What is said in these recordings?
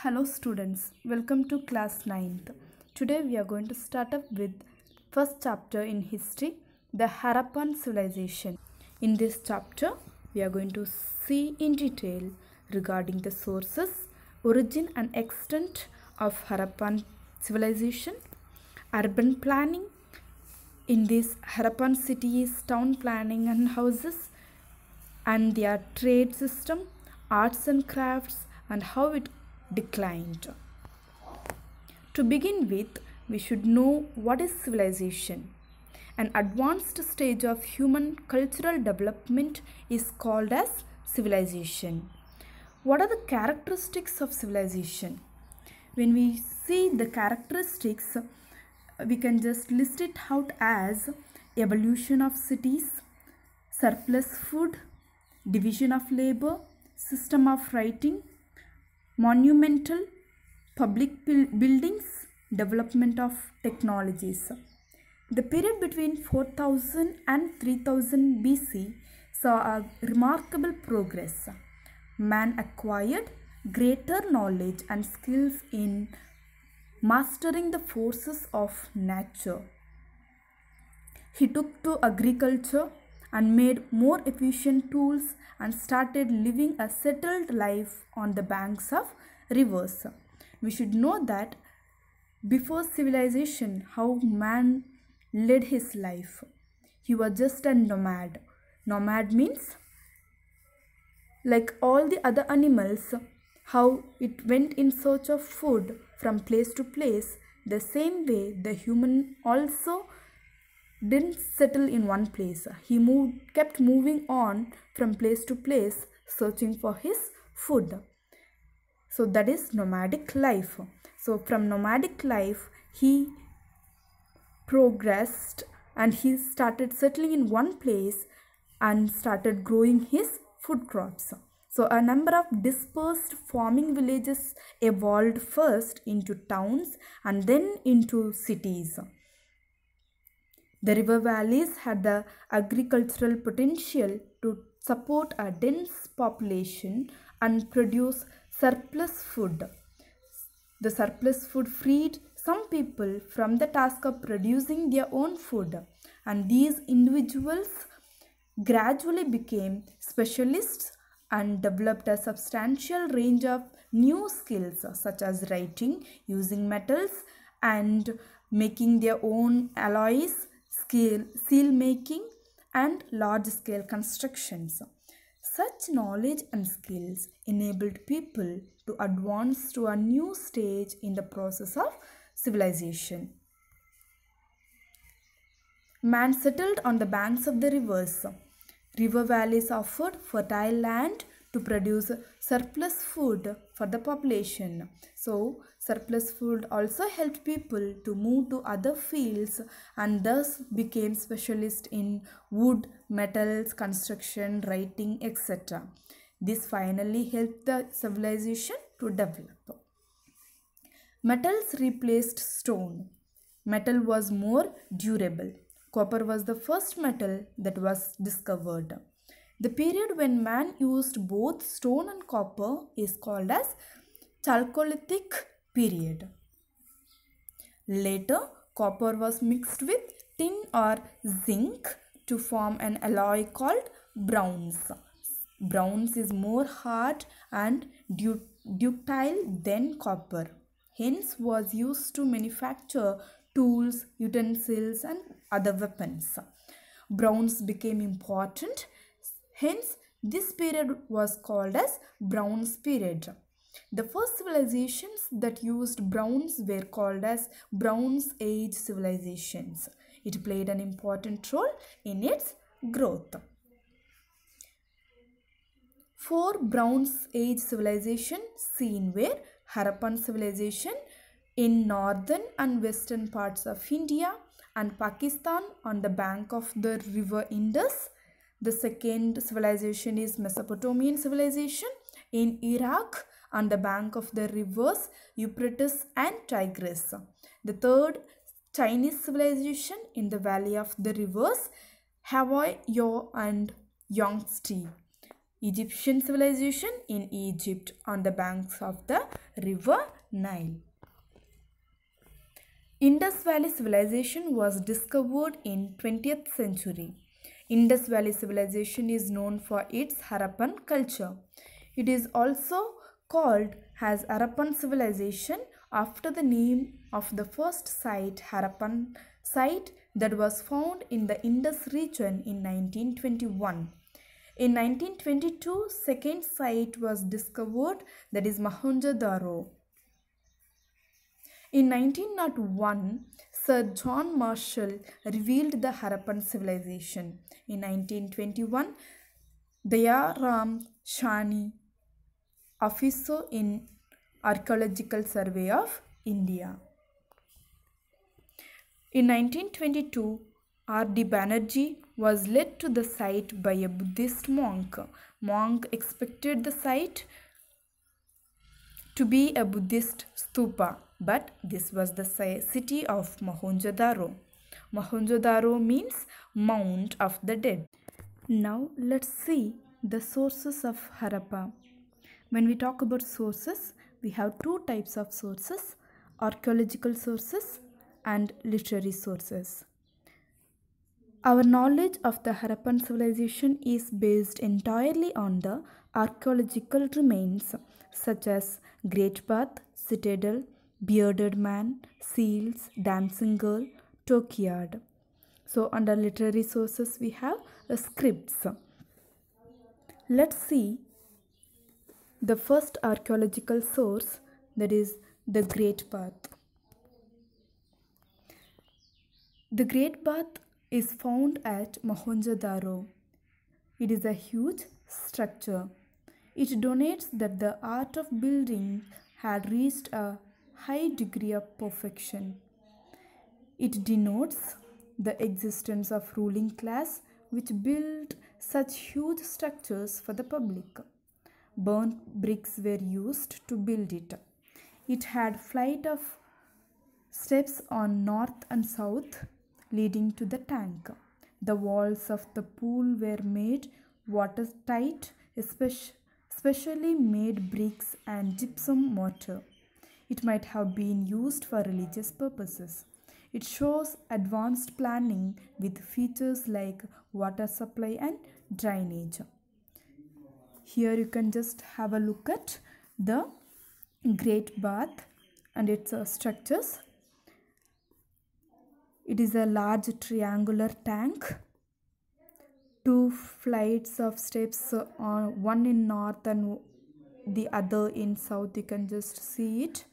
Hello students, welcome to class 9th. Today we are going to start up with first chapter in history, the Harappan civilization. In this chapter, we are going to see in detail regarding the sources, origin and extent of Harappan civilization, urban planning in these Harappan cities, town planning and houses, and their trade system, arts and crafts, and how it declined. To begin with, we should know what is civilization. An advanced stage of human cultural development is called as civilization. What are the characteristics of civilization? When we see the characteristics, we can just list it out as evolution of cities, surplus food, division of labor, system of writing, monumental public buildings, development of technologies. The period between 4000 and 3000 BC saw a remarkable progress. Man acquired greater knowledge and skills in mastering the forces of nature. He took to agriculture and made more efficient tools and started living a settled life on the banks of rivers. We should know that before civilization, how man led his life. He was just a nomad. Nomad means like all the other animals, how it went in search of food from place to place. The same way the human also didn't settle in one place. He kept moving on from place to place searching for his food. So that is nomadic life. So from nomadic life he progressed and he started settling in one place and started growing his food crops. So a number of dispersed farming villages evolved first into towns and then into cities. The river valleys had the agricultural potential to support a dense population and produce surplus food. The surplus food freed some people from the task of producing their own food, and these individuals gradually became specialists and developed a substantial range of new skills such as writing, using metals and making their own alloys, seal making and large scale constructions. Such knowledge and skills enabled people to advance to a new stage in the process of civilization. Man settled on the banks of the rivers. River valleys offered fertile land to produce surplus food for the population. So, surplus food also helped people to move to other fields and thus became specialists in wood, metals, construction, writing, etc. This finally helped the civilization to develop. Metals replaced stone. Metal was more durable. Copper was the first metal that was discovered. The period when man used both stone and copper is called as Chalcolithic period. Later, copper was mixed with tin or zinc to form an alloy called bronze. Bronze is more hard and ductile than copper. Hence was used to manufacture tools, utensils and other weapons. Bronze became important. Hence, this period was called as Bronze period. The first civilizations that used bronze were called as Bronze Age civilizations. It played an important role in its growth. 4 Bronze Age civilizations seen were Harappan civilization in northern and western parts of India and Pakistan on the bank of the river Indus. The second civilization is Mesopotamian civilization in Iraq on the bank of the rivers Euphrates and Tigris. The third, Chinese civilization in the valley of the rivers Huai Yao and Yangtze. Egyptian civilization in Egypt on the banks of the river Nile. Indus Valley civilization was discovered in 20th century. Indus Valley civilization is known for its Harappan culture. It is also called as Harappan civilization after the name of the first site, Harappan site, that was found in the Indus region in 1921. In 1922, second site was discovered, that is Mohenjo-daro. In 1901, Sir John Marshall revealed the Harappan civilization. In 1921, Dayaram Shani, officer in Archaeological Survey of India. In 1922, R.D. Banerjee was led to the site by a Buddhist monk. Monk expected the site to be a Buddhist stupa, but this was the city of Mohenjo-daro. Mohenjo-daro means Mount of the Dead. Now let's see the sources of Harappa. When we talk about sources, we have two types of sources: archaeological sources and literary sources. Our knowledge of the Harappan civilization is based entirely on the archaeological remains such as Great Bath, Citadel, Bearded Man, Seals, Dancing Girl, Tokyard. So under literary sources we have scripts. Let's see the first archaeological source, that is the Great Bath. The Great Bath is found at Mohenjo-daro. It is a huge structure. It denotes that the art of building had reached a high degree of perfection. It denotes the existence of ruling class which built such huge structures for the public. Burnt bricks were used to build it. It had flight of steps on north and south leading to the tank. The walls of the pool were made watertight, especially made bricks and gypsum mortar. It might have been used for religious purposes. It shows advanced planning with features like water supply and drainage. Here you can just have a look at the Great Bath and its structures. It is a large triangular tank. Two flights of steps, one in north and the other in south. You can just see it.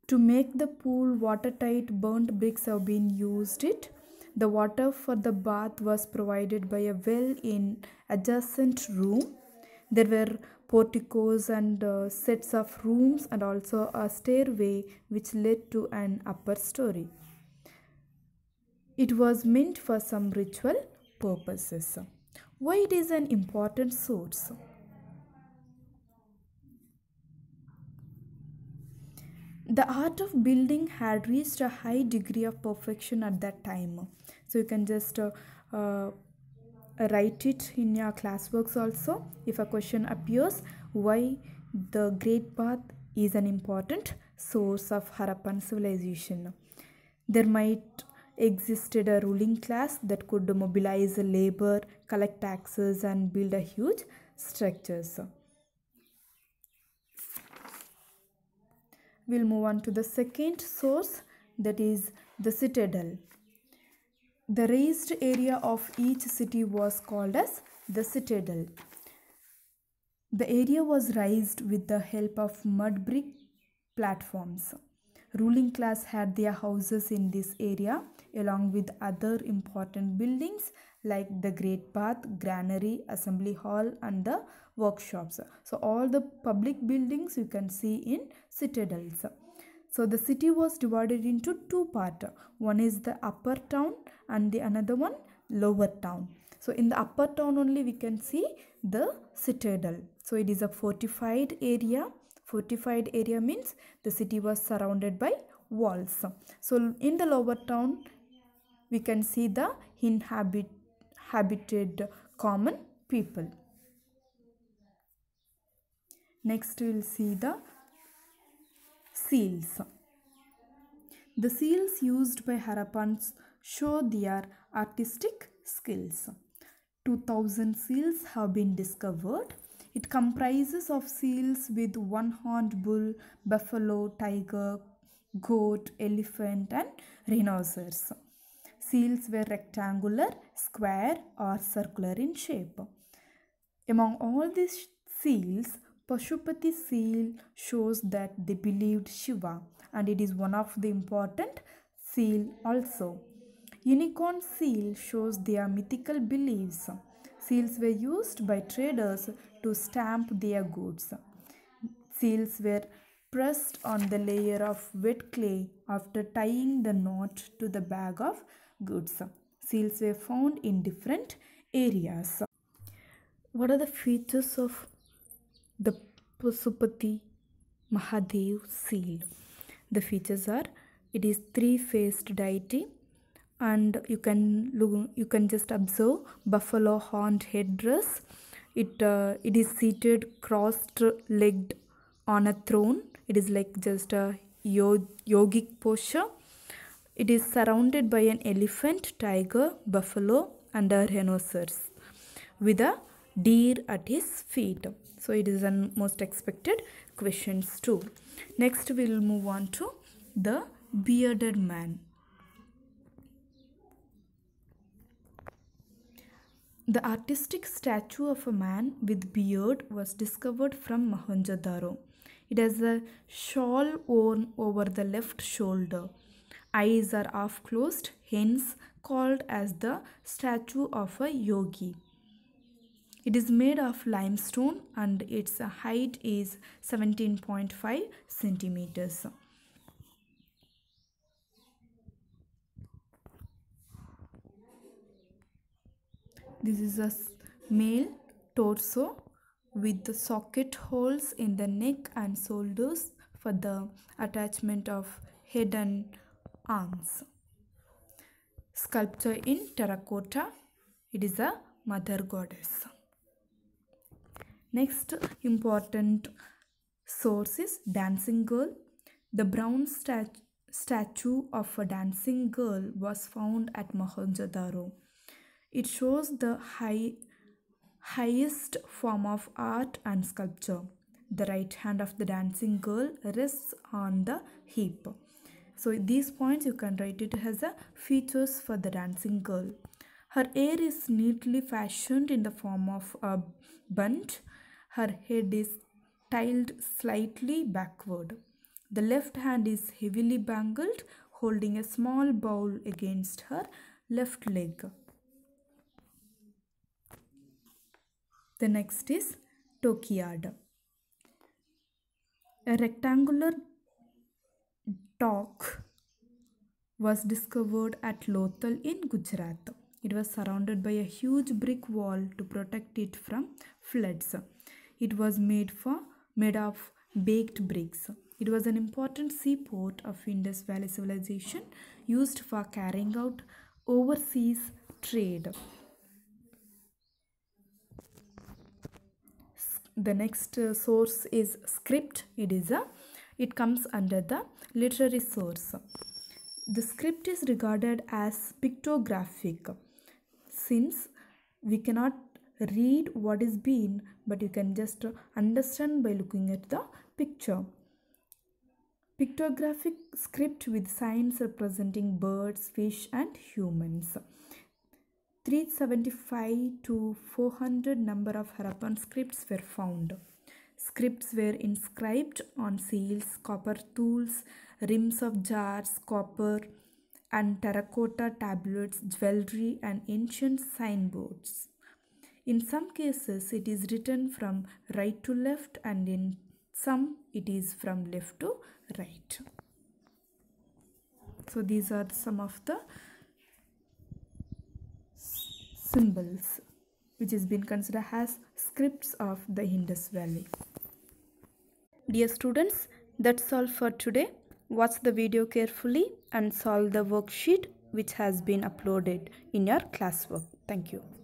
To make the pool watertight, burnt bricks have been used it. The water for the bath was provided by a well in adjacent room. There were porticos and sets of rooms and also a stairway which led to an upper story. It was meant for some ritual purposes. Why it is an important source? The art of building had reached a high degree of perfection at that time. So you can just write it in your classworks also. If a question appears, why the Great Bath is an important source of Harappan civilization. There might existed a ruling class that could mobilize labor, collect taxes and build a huge structures. We'll move on to the second source, that is the citadel. The raised area of each city was called as the citadel. The area was raised with the help of mud brick platforms. Ruling class had their houses in this area along with other important buildings like the Great Bath, Granary, Assembly Hall and the workshops. So all the public buildings you can see in citadels. So the city was divided into two parts. One is the upper town and the another one lower town. So in the upper town only we can see the citadel. So it is a fortified area. Fortified area means the city was surrounded by walls. So in the lower town we can see the inhabited common people. Next we will see the seals. The seals used by Harappans show their artistic skills. 2000 seals have been discovered. It comprises of seals with one-horned bull, buffalo, tiger, goat, elephant and rhinoceros. Seals were rectangular, square or circular in shape. Among all these seals, Pashupati seal shows that they believed Shiva, and it is one of the important seal also. Unicorn seal shows their mythical beliefs. Seals were used by traders to stamp their goods. Seals were pressed on the layer of wet clay after tying the knot to the bag of goods. Seals were found in different areas. What are the features of the Pasupati Mahadev seal? The features are, it is three-faced deity, and you can just observe buffalo horned headdress. It is seated crossed-legged on a throne. It is like just a yogic posture. It is surrounded by an elephant, tiger, buffalo and a rhinoceros with a deer at his feet. So it is the most expected questions too. Next we will move on to the bearded man. The artistic statue of a man with beard was discovered from Mohenjo-daro. It has a shawl worn over the left shoulder. Eyes are half closed, hence called as the statue of a yogi. It is made of limestone and its height is 17.5 centimeters. This is a male torso with the socket holes in the neck and shoulders for the attachment of head and arms. Sculpture in terracotta. It is a mother goddess. Next important source is dancing girl. The bronze statue of a dancing girl was found at Mohenjo-daro. It shows the highest form of art and sculpture. The right hand of the dancing girl rests on the hip. So these points you can write it as a features for the dancing girl. Her hair is neatly fashioned in the form of a bun. Her head is tilted slightly backward. The left hand is heavily bangled, holding a small bowl against her left leg. The next is Tokiad. A rectangular dock was discovered at Lothal in Gujarat. It was surrounded by a huge brick wall to protect it from floods. It was made of baked bricks. It was an important seaport of Indus Valley civilization used for carrying out overseas trade. The next source is script. It comes under the literary source. The script is regarded as pictographic since we cannot read what is being, but you can just understand by looking at the picture. Pictographic script with signs representing birds, fish and humans. 375 to 400 number of Harappan scripts were found. Scripts were inscribed on seals, copper tools, rims of jars, copper and terracotta tablets, jewelry and ancient signboards. In some cases it is written from right to left and in some it is from left to right. So these are some of the symbols which has been considered as scripts of the Indus Valley. Dear students, that's all for today. Watch the video carefully and solve the worksheet which has been uploaded in your classwork. Thank you.